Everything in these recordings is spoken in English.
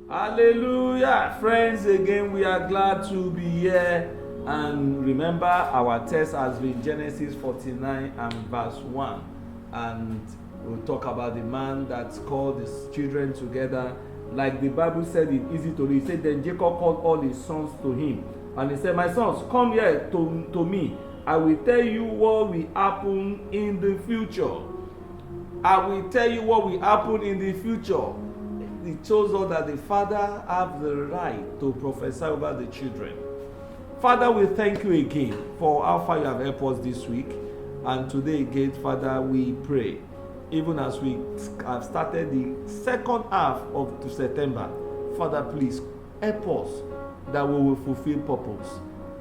Hallelujah. Friends, again, we are glad to be here. And remember, our text has been Genesis 49 and verse 1. And we'll talk about the man that called his children together. Like the Bible said in Easy to Read, it said, then Jacob called all his sons to him. And he said, my sons, come here to me. I will tell you what will happen in the future. I will tell you what will happen in the future. It shows us that the father have the right to prophesy over the children. Father, we thank you again for how far you have helped us this week. And today again, Father, we pray, even as we have started the second half of September, Father, please help us that we will fulfill purpose.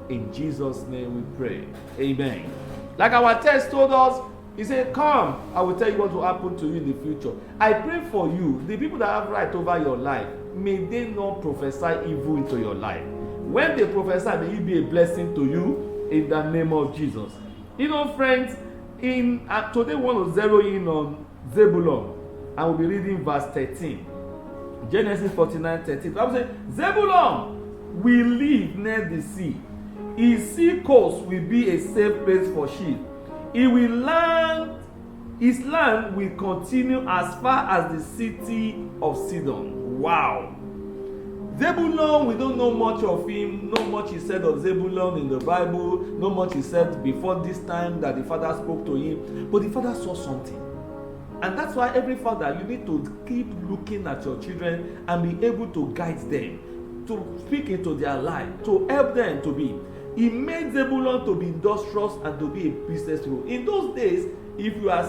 In Jesus' name we pray. Amen. Like our text told us, he said, come, I will tell you what will happen to you in the future. I pray for you, the people that have right over your life, may they not prophesy evil into your life. When they prophesy, may it be a blessing to you in the name of Jesus. You know, friends, today we want to zero in on Zebulun. I will be reading verse 13. Genesis 49:13. I will say, Zebulun will live near the sea. His sea coast will be a safe place for sheep. His land will continue as far as the city of Sidon. Wow. Zebulun, we don't know much of him. Not much is said of Zebulun in the Bible. Not much is said before this time that the father spoke to him. But the father saw something. And that's why every father, you need to keep looking at your children and be able to guide them, to speak into their life, to help them to be. He made Zebulun to be industrious and to be a businessman. In those days, if you are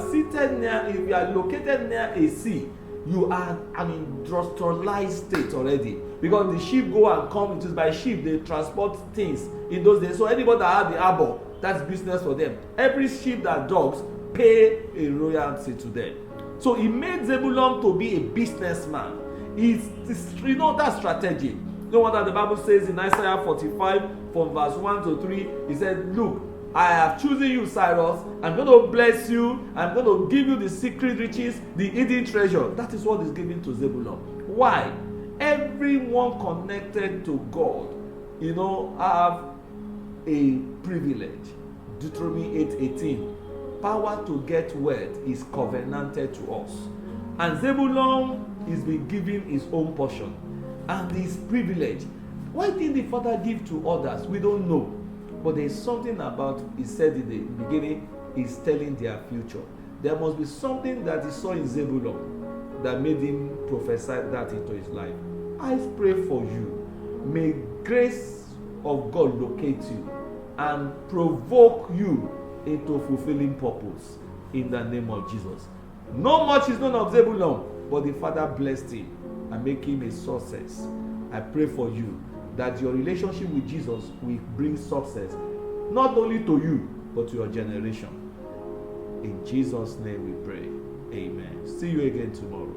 located near a sea, you are an industrialized state already. Because the ship go and come, it is by ship they transport things in those days. So anybody that have the harbor, that's business for them. Every ship that docks pay a royalty to them. So he made Zebulun to be a businessman. You know that strategy. You know what that the Bible says in Isaiah 45 from verse 1 to 3. He said, look, I have chosen you, Cyrus. I'm going to bless you. I'm going to give you the secret riches, the hidden treasure. That is what is given to Zebulun. Why? Everyone connected to God, have a privilege. Deuteronomy 8:18. Power to get wealth is covenanted to us. And Zebulun is being given his own portion. And his privilege. Why didn't the father give to others? We don't know. But there is something about, he said in the beginning, he's telling their future. There must be something that he saw in Zebulun that made him prophesy that into his life. I pray for you. May grace of God locate you and provoke you into fulfilling purpose in the name of Jesus. Not much is known of Zebulun, but the father blessed him and make him a success. I pray for you that your relationship with Jesus will bring success, not only to you, but to your generation. In Jesus' name we pray. Amen. See you again tomorrow.